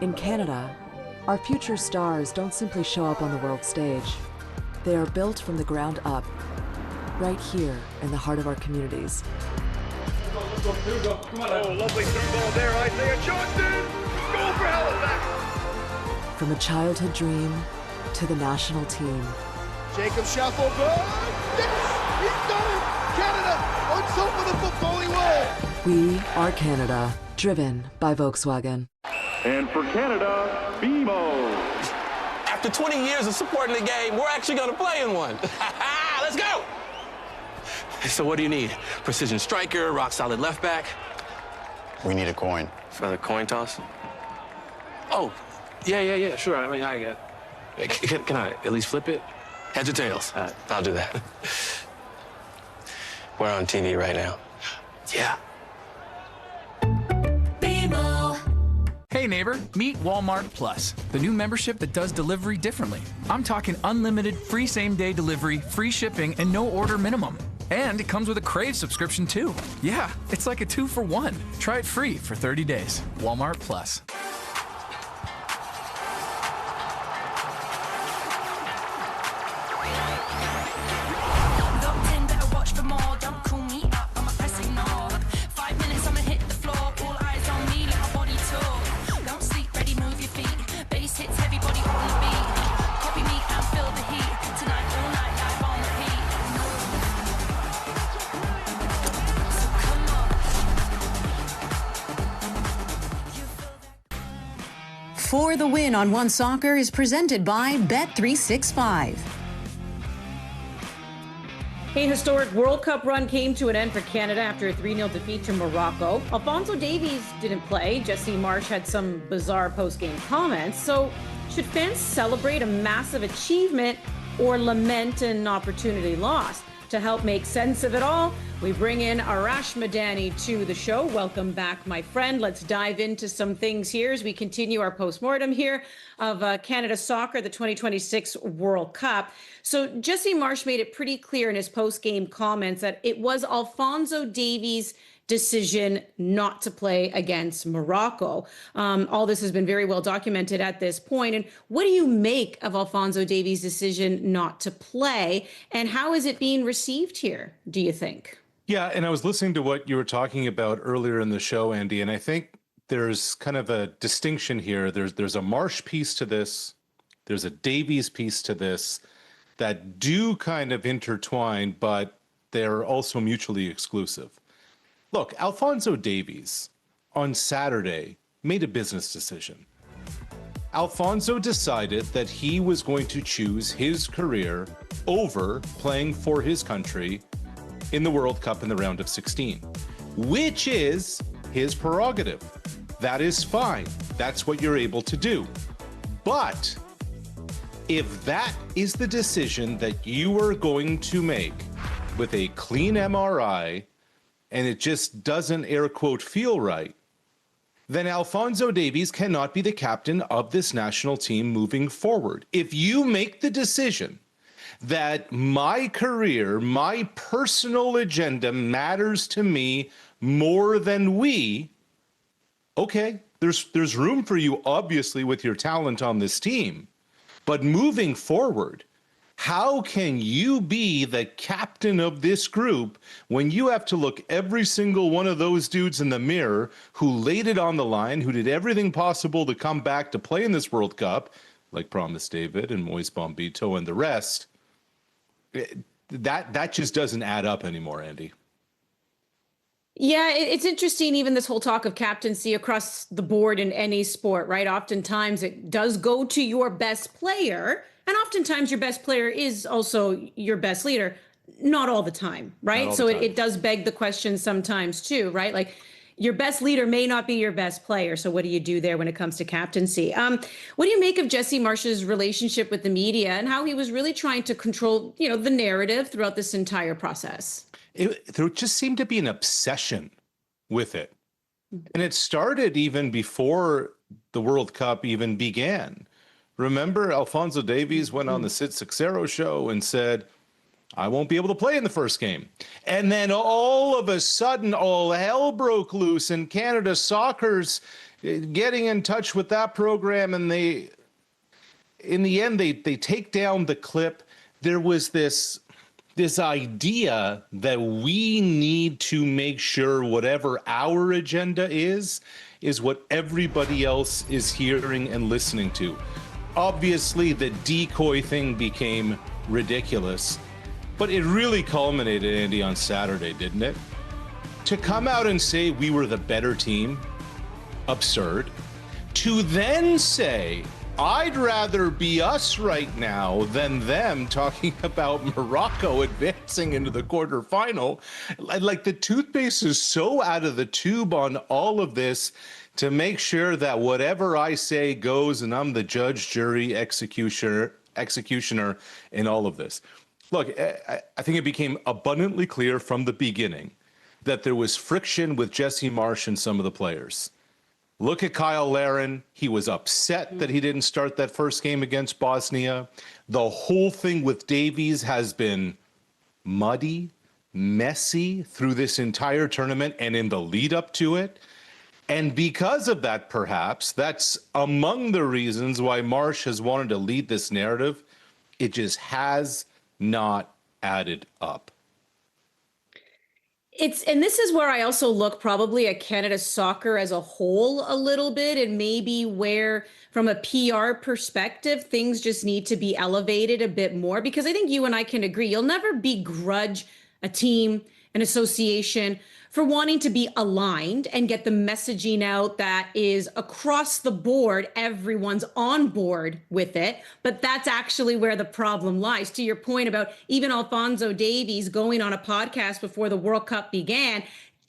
S10: In Canada, our future stars don't simply show up on the world stage. They are built from the ground up, right here in the heart of our communities.
S11: Oh, lovely through ball there, Isaiah Johnson! Goal for Halifax!
S10: From a childhood dream to the national team.
S11: Jacob Shuffle, good! Yes! He's done it! Canada, on top of the footballing world!
S10: We are Canada, driven by Volkswagen.
S15: And for Canada, BMO.
S16: After 20 years of supporting the game, we're actually going to play in one. Let's go! So what do you need? Precision striker, rock solid left back?
S17: We need a coin.
S16: For the coin toss? Oh, yeah, sure. I mean, I get it. Can I at least flip it? Heads or tails? I'll do that. We're on TV right now. Yeah.
S18: Hey neighbor, meet Walmart Plus, the new membership that does delivery differently. I'm talking unlimited free same-day delivery, free shipping, and no order minimum. And it comes with a Crave subscription too. Yeah, it's like a 2-for-1. Try it free for 30 days. Walmart Plus.
S8: For the Win on One Soccer is presented by Bet365.
S2: A historic World Cup run came to an end for Canada after a 3-0 defeat to Morocco. Alphonso Davies didn't play. Jesse Marsch had some bizarre post-game comments. So should fans celebrate a massive achievement or lament an opportunity lost? To help make sense of it all, we bring in Arash Madani to the show. Welcome back, my friend. Let's dive into some things here as we continue our postmortem here of Canada Soccer, the 2026 World Cup. So Jesse Marsch made it pretty clear in his post-game comments that it was Alphonso Davies' decision not to play against Morocco. All this has been very well documented at this point. And what do you make of Alphonso Davies' decision not to play? And how is it being received here, do you think?
S19: Yeah, and I was listening to what you were talking about earlier in the show, Andy, and I think there's kind of a distinction here. There's a Marsch piece to this, there's a Davies piece to this that do kind of intertwine, but they're also mutually exclusive. Look, Alphonso Davies on Saturday made a business decision. Alphonso decided that he was going to choose his career over playing for his country in the World Cup in the round of 16, which is his prerogative. That is fine. That's what you're able to do. But if that is the decision that you are going to make with a clean MRI, and it just doesn't, air quote, feel right, then Alphonso Davies cannot be the captain of this national team moving forward. If you make the decision that my career, my personal agenda matters to me more than we, okay, there's room for you, obviously, with your talent on this team. But moving forward, How can you be the captain of this group when you have to look every single one of those dudes in the mirror who laid it on the line, who did everything possible to come back to play in this World Cup, like Promise David and Moise Bombito and the rest? That just doesn't add up anymore, Andy.
S2: Yeah, it's interesting, even this whole talk of captaincy across the board in any sport, right? Oftentimes it does go to your best player, and oftentimes your best player is also your best leader. Not all the time, right? So it does beg the question sometimes too, right? Like your best leader may not be your best player. So what do you do there when it comes to captaincy? What do you make of Jesse Marsh's relationship with the media and how he was really trying to control, the narrative throughout this entire process?
S19: There just seemed to be an obsession with it. And it started even before the World Cup even began. Remember, Alphonso Davies went on the Sid Seixeiro show and said, I won't be able to play in the first game. And then all of a sudden, all hell broke loose, and Canada Soccer's getting in touch with that program. And in the end, they take down the clip. There was this idea that we need to make sure whatever our agenda is what everybody else is hearing and listening to. Obviously, the decoy thing became ridiculous, but it really culminated, Andy, on Saturday, didn't it? To come out and say we were the better team, absurd. To then say, I'd rather be us right now than them, talking about Morocco advancing into the quarterfinal. Like the toothpaste is so out of the tube on all of this to make sure that whatever I say goes and I'm the judge, jury, executioner in all of this. Look, I think it became abundantly clear from the beginning that there was friction with Jesse Marsh and some of the players. Look at Kyle Larin. He was upset that he didn't start that first game against Bosnia. The whole thing with Davies has been muddy, messy through this entire tournament and in the lead up to it. And because of that, perhaps, that's among the reasons why Marsh has wanted to lead this narrative. It just has not added up.
S2: And this is where I also look probably at Canada Soccer as a whole a little bit, and maybe where from a PR perspective, things just need to be elevated a bit more, because I think you and I can agree, you'll never begrudge a team, an association for wanting to be aligned and get the messaging out that is across the board, everyone's on board with it. But that's actually where the problem lies. To your point about even Alphonso Davies going on a podcast before the World Cup began,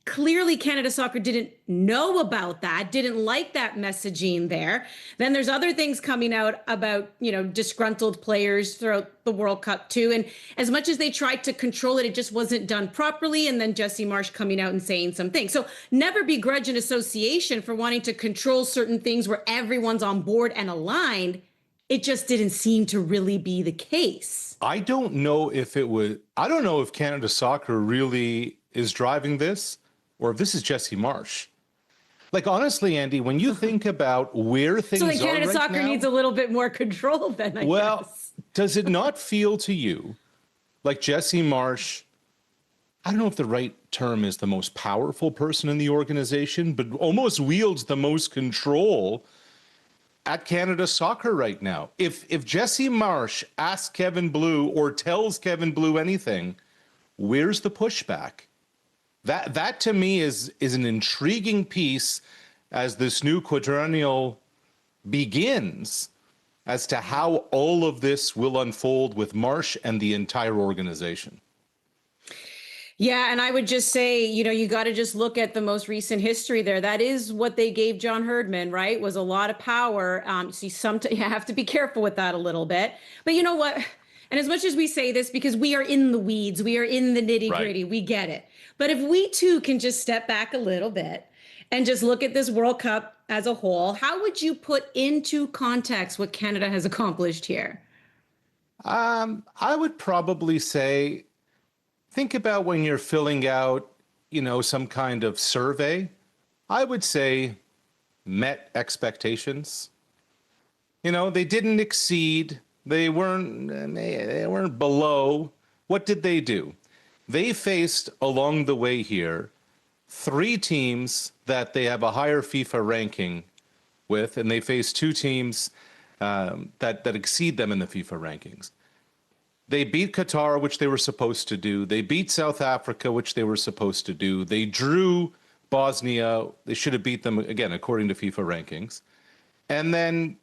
S2: clearly Canada Soccer didn't know about that, didn't like that messaging there. Then there's other things coming out about, disgruntled players throughout the World Cup too. And as much as they tried to control it, it just wasn't done properly. And then Jesse Marsh coming out and saying some things. So never begrudge an association for wanting to control certain things where everyone's on board and aligned. It just didn't seem to really be the case.
S19: I don't know if Canada Soccer really is driving this, or if this is Jesse Marsh. Like, honestly, Andy, when you think about where things are right now... So
S2: Canada Soccer needs a little bit more control then, I guess.
S19: Does it not feel to you like Jesse Marsh, I don't know if the right term is the most powerful person in the organization, but almost wields the most control at Canada Soccer right now? If Jesse Marsh asks Kevin Blue or tells Kevin Blue anything, where's the pushback? That to me is an intriguing piece as this new quadrennial begins as to how all of this will unfold with Marsh and the entire organization.
S2: Yeah, and I would just say, you got to just look at the most recent history there. That is what they gave John Herdman, right? Was a lot of power. You have to be careful with that a little bit. But you know what? And as much as we say this, because we are in the weeds, we are in the nitty gritty, we get it. But if we too can just step back a little bit and just look at this World Cup as a whole, how would you put into context what Canada has accomplished here?
S19: I would probably say, think about when you're filling out, some kind of survey. I would say met expectations. They didn't exceed, They weren't below. What did they do? They faced along the way here 3 teams that they have a higher FIFA ranking with, and they faced 2 teams that exceed them in the FIFA rankings. They beat Qatar, which they were supposed to do. They beat South Africa, which they were supposed to do. They drew Bosnia. They should have beat them, again, according to FIFA rankings. And then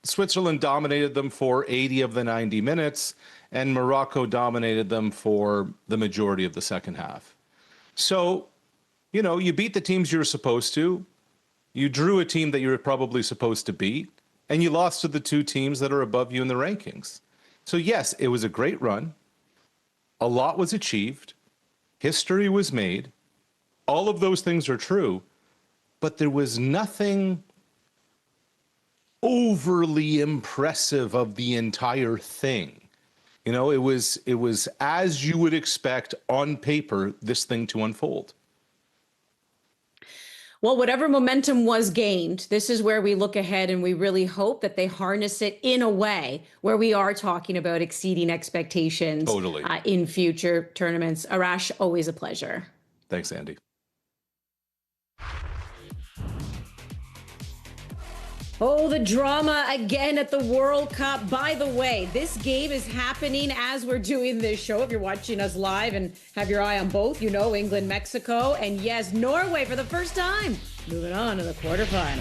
S19: Switzerland dominated them for 80 of the 90 minutes, and Morocco dominated them for the majority of the second half. So, you know, you beat the teams you were supposed to. You drew a team that you were probably supposed to beat, and you lost to the 2 teams that are above you in the rankings. So yes, it was a great run. A lot was achieved. History was made. All of those things are true, but there was nothing overly impressive of the entire thing. You know, it was as you would expect on paper this thing to unfold.
S2: Well, whatever momentum was gained, this is where we look ahead and we really hope that they harness it in a way where we are talking about exceeding expectations
S19: Totally.
S2: In future tournaments. Arash, always a pleasure.
S19: Thanks, Andy.
S2: Oh, the drama again at the World Cup. By the way, this game is happening as we're doing this show. If you're watching us live and have your eye on both, you know, England, Mexico, and yes, Norway for the first time. Moving on to the quarterfinals.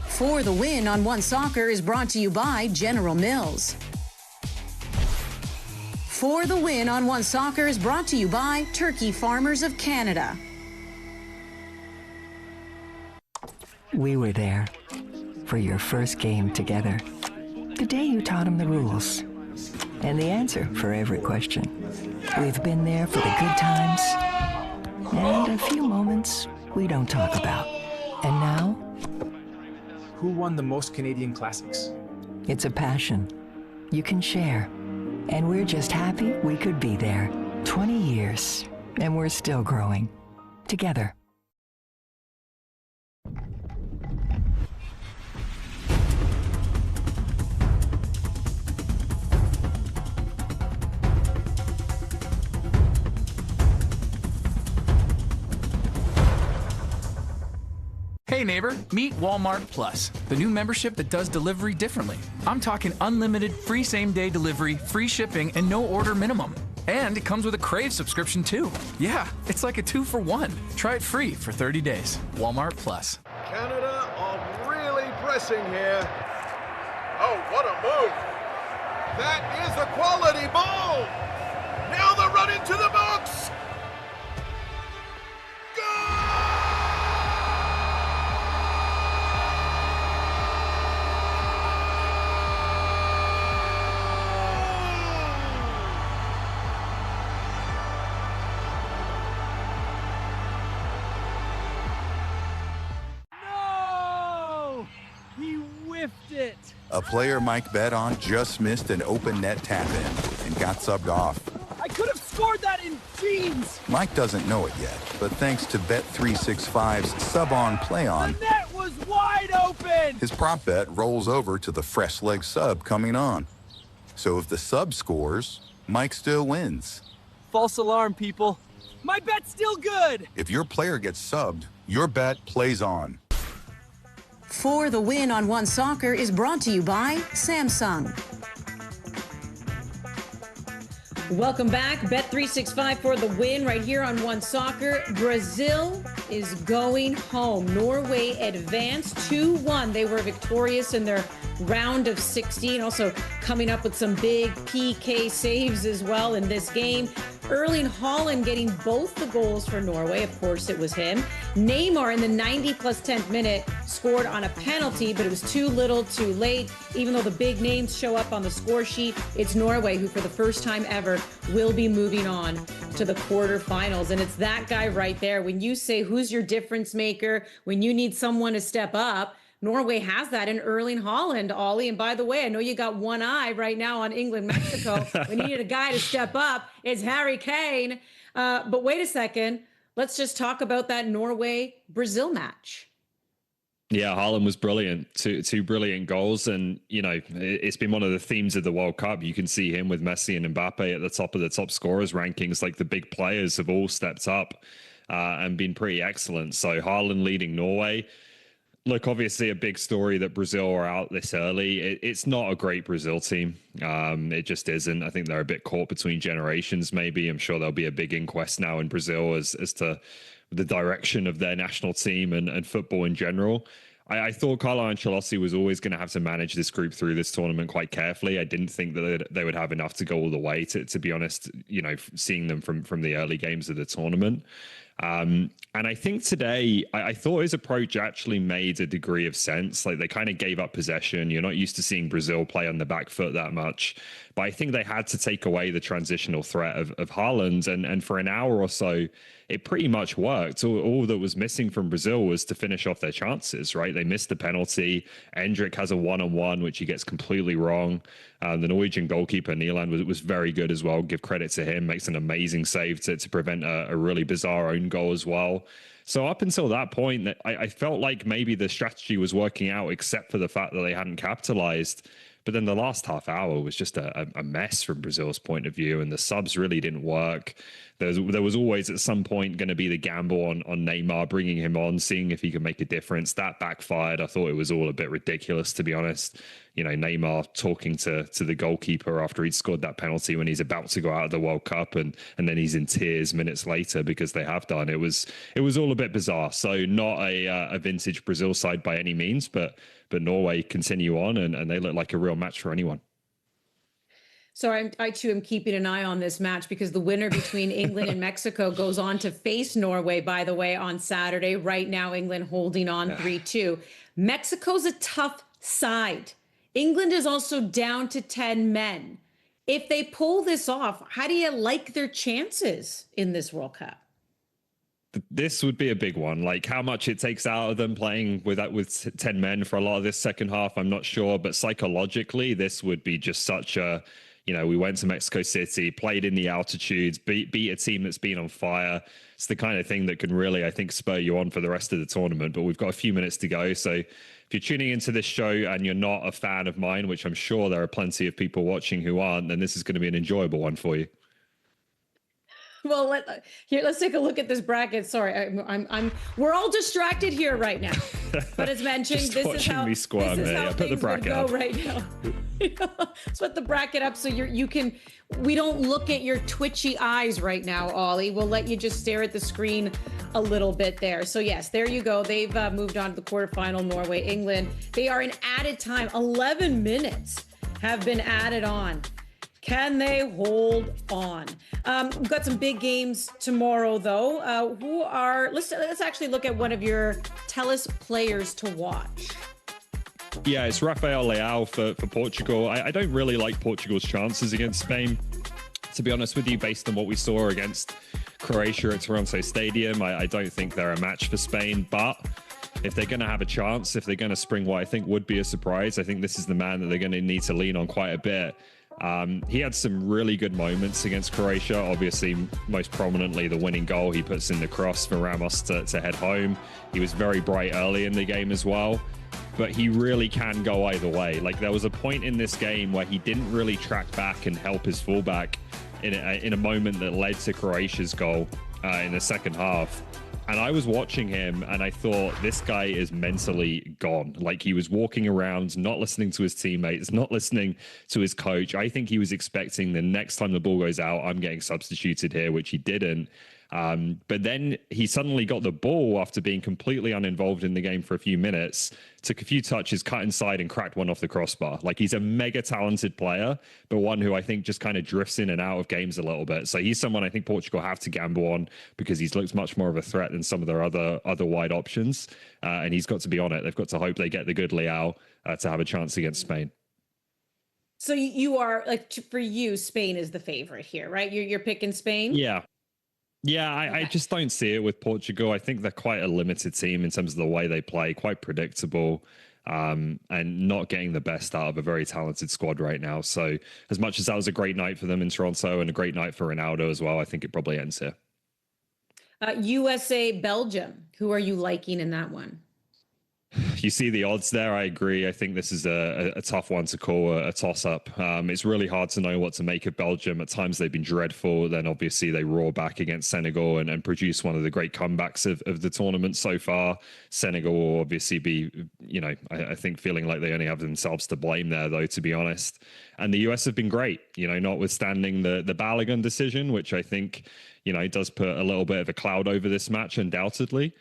S8: For the Win on One Soccer is brought to you by General Mills. For the Win on One Soccer is brought to you by Turkey Farmers of Canada.
S12: We were there for your first game together. The day you taught him the rules and the answer for every question. We've been there for the good times and a few moments we don't talk about. And now,
S13: Who won the most Canadian Classics?
S12: it's a passion you can share. And we're just happy we could be there. 20 years, and we're still growing. Together.
S18: Hey neighbor, meet Walmart Plus, the new membership that does delivery differently. I'm talking unlimited free same-day delivery, free shipping, and no order minimum. And it comes with a Crave subscription too. Yeah, it's like a 2-for-1. Try it free for 30 days. Walmart Plus.
S11: Canada are really pressing here. Oh, what a move. That is a quality ball. Now the run into the box.
S20: It.
S9: A player Mike bet on just missed an open net tap-in and got subbed off.
S20: I could have scored that in jeans.
S9: Mike doesn't know it yet, but thanks to Bet365's sub-on play-on,
S20: The net was wide open.
S9: his prop bet rolls over to the fresh leg sub coming on. So if the sub scores, Mike still wins.
S20: False alarm, people. My bet's still good.
S9: If your player gets subbed, your bet plays on.
S8: For the Win on One Soccer is brought to you by Samsung.
S2: Welcome back. Bet365 for the win right here on One Soccer. Brazil is going home. Norway advanced 2-1. They were victorious in their round of 16. Also coming up with some big PK saves as well in this game. Erling Haaland getting both the goals for Norway. Of course, it was him. Neymar in the 90 plus 10th minute scored on a penalty, but it was too little too late. Even though the big names show up on the score sheet, it's Norway who for the first time ever will be moving on to the quarterfinals. And it's that guy right there. When you say who's your difference maker, when you need someone to step up, Norway has that in Erling Haaland, Ollie. And by the way, I know you got one eye right now on England, Mexico. We needed a guy to step up. It's Harry Kane. But wait a second. Let's just talk about that Norway-Brazil match.
S3: Yeah, Haaland was brilliant. Two brilliant goals. And, you know, it's been one of the themes of the World Cup. You can see him with Messi and Mbappe at the top of the top scorers rankings. Like the big players have all stepped up and been pretty excellent. So Haaland leading Norway. Look, obviously a big story that Brazil are out this early. It's not a great Brazil team. It just isn't. I think they're a bit caught between generations, maybe. I'm sure there'll be a big inquest now in Brazil as to the direction of their national team and football in general. I thought Carlo Ancelotti was always going to have to manage this group through this tournament quite carefully. I didn't think that they would have enough to go all the way, to be honest, you know, seeing them from the early games of the tournament. And I think today, I thought his approach actually made a degree of sense. Like they kind of gave up possession. You're not used to seeing Brazil play on the back foot that much. But I think they had to take away the transitional threat of Haaland. And for an hour or so, it pretty much worked. All that was missing from Brazil was to finish off their chances, right? They missed the penalty. Endrick has a one-on-one, which he gets completely wrong. The Norwegian goalkeeper, Nyland, was very good as well. Give credit to him. Makes an amazing save to prevent a really bizarre own goal as well. So up until that point, I felt like maybe the strategy was working out, except for the fact that they hadn't capitalized. But then the last half hour was just a mess from Brazil's point of view, and the subs really didn't work. There was always at some point going to be the gamble on Neymar, bringing him on, seeing if he could make a difference. That backfired. I thought it was all a bit ridiculous, to be honest. You know, Neymar talking to the goalkeeper after he'd scored that penalty when he's about to go out of the World Cup, and then he's in tears minutes later because they have done. It was all a bit bizarre. So not a vintage Brazil side by any means, but Norway continue on, and they look like a real match for anyone.
S2: So I too am keeping an eye on this match because the winner between England and Mexico goes on to face Norway, by the way, on Saturday. Right now, England holding on 3-2. Mexico's a tough side. England is also down to 10 men. If they pull this off, how do you like their chances in this World Cup?
S3: This would be a big one. Like how much it takes out of them playing with 10 men for a lot of this second half, I'm not sure. But psychologically, this would be just such a, you know, we went to Mexico City, played in the altitudes, beat a team that's been on fire. It's the kind of thing that can really, I think, spur you on for the rest of the tournament. But we've got a few minutes to go. So if you're tuning into this show and you're not a fan of mine, which I'm sure there are plenty of people watching who aren't, then this is going to be an enjoyable one for you.
S2: Well, let's take a look at this bracket. Sorry, we're all distracted here right now. But as mentioned,
S3: this is how me squirm
S2: this is
S3: here.
S2: how
S3: Put the bracket
S2: go
S3: up
S2: right now. Let's put the bracket up so we don't look at your twitchy eyes right now, Ollie. We'll let you just stare at the screen a little bit there. So yes, there you go. They've moved on to the quarterfinal. Norway, England. They are in added time. 11 minutes have been added on. Can they hold on? We've got some big games tomorrow, though. Let's actually look at one of your Tellus players to watch.
S3: Yeah, it's Rafael Leao for Portugal. I don't really like Portugal's chances against Spain, to be honest with you, based on what we saw against Croatia at Toronto Stadium. I don't think they're a match for Spain, but if they're going to have a chance, if they're going to spring what I think would be a surprise, I think this is the man that they're going to need to lean on quite a bit. He had some really good moments against Croatia. Obviously, most prominently, the winning goal he puts in the cross for Ramos to head home. He was very bright early in the game as well, but he really can go either way. Like there was a point in this game where he didn't really track back and help his fullback in a moment that led to Croatia's goal in the second half. And I was watching him and I thought, this guy is mentally gone. Like he was walking around, not listening to his teammates, not listening to his coach. I think he was expecting the next time the ball goes out, I'm getting substituted here, which he didn't. But then he suddenly got the ball after being completely uninvolved in the game for a few minutes, took a few touches, cut inside and cracked one off the crossbar. Like he's a mega talented player, but one who I think just kind of drifts in and out of games a little bit. So he's someone I think Portugal have to gamble on because he's looked much more of a threat than some of their other wide options. And he's got to be on it. They've got to hope they get the good Leao to have a chance against Spain.
S2: So you are like, for you, Spain is the favorite here, right? You're picking Spain?
S3: Yeah. Yeah, I just don't see it with Portugal. I think they're quite a limited team in terms of the way they play, quite predictable, and not getting the best out of a very talented squad right now. So as much as that was a great night for them in Toronto and a great night for Ronaldo as well, I think it probably ends here.
S2: USA, Belgium. Who are you liking in that one?
S3: You see the odds there. I agree. I think this is a tough one to call a toss-up. It's really hard to know what to make of Belgium. At times they've been dreadful. Then obviously they roar back against Senegal and produce one of the great comebacks of the tournament so far. Senegal will obviously be, I think feeling like they only have themselves to blame there, though, to be honest. And the US have been great, notwithstanding the Balogun decision, which I think, does put a little bit of a cloud over this match, undoubtedly.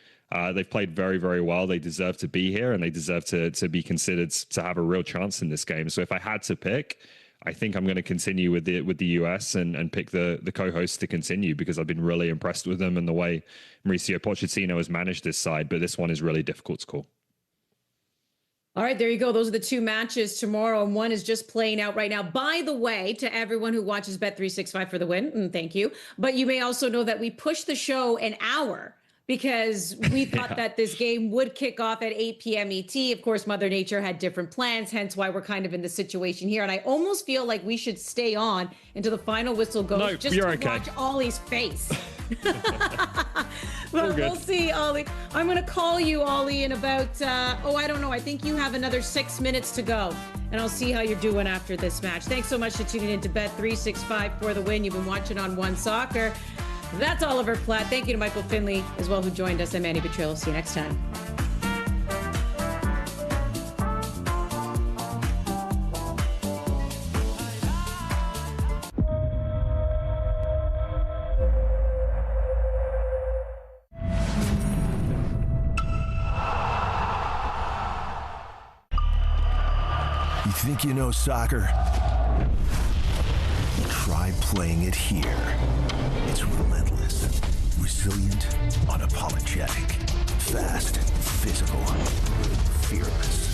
S3: They've played very, very well. They deserve to be here, and they deserve to be considered to have a real chance in this game. So if I had to pick, I think I'm going to continue with the US and pick the co-hosts to continue, because I've been really impressed with them and the way Mauricio Pochettino has managed this side. But this one is really difficult to call.
S2: All right, there you go. Those are the two matches tomorrow, and one is just playing out right now. By the way, to everyone who watches Bet365 for the win, thank you. But you may also know that we pushed the show an hour because we thought that this game would kick off at 8 p.m. ET. Of course, Mother Nature had different plans, hence why we're kind of in the situation here. And I almost feel like we should stay on until the final whistle goes, just to watch Ollie's face. Well, we'll see, Ollie. I'm going to call you, Ollie, in about, I don't know. I think you have another 6 minutes to go. And I'll see how you're doing after this match. Thanks so much for tuning in to Bet365 for the win. You've been watching on One Soccer. That's Oliver Platt. Thank you to Michael Finley as well, who joined us. I'm Manny Petriello. See you next time.
S1: You think you know soccer? Try playing it here. It's relentless, resilient, unapologetic, fast, physical, fearless.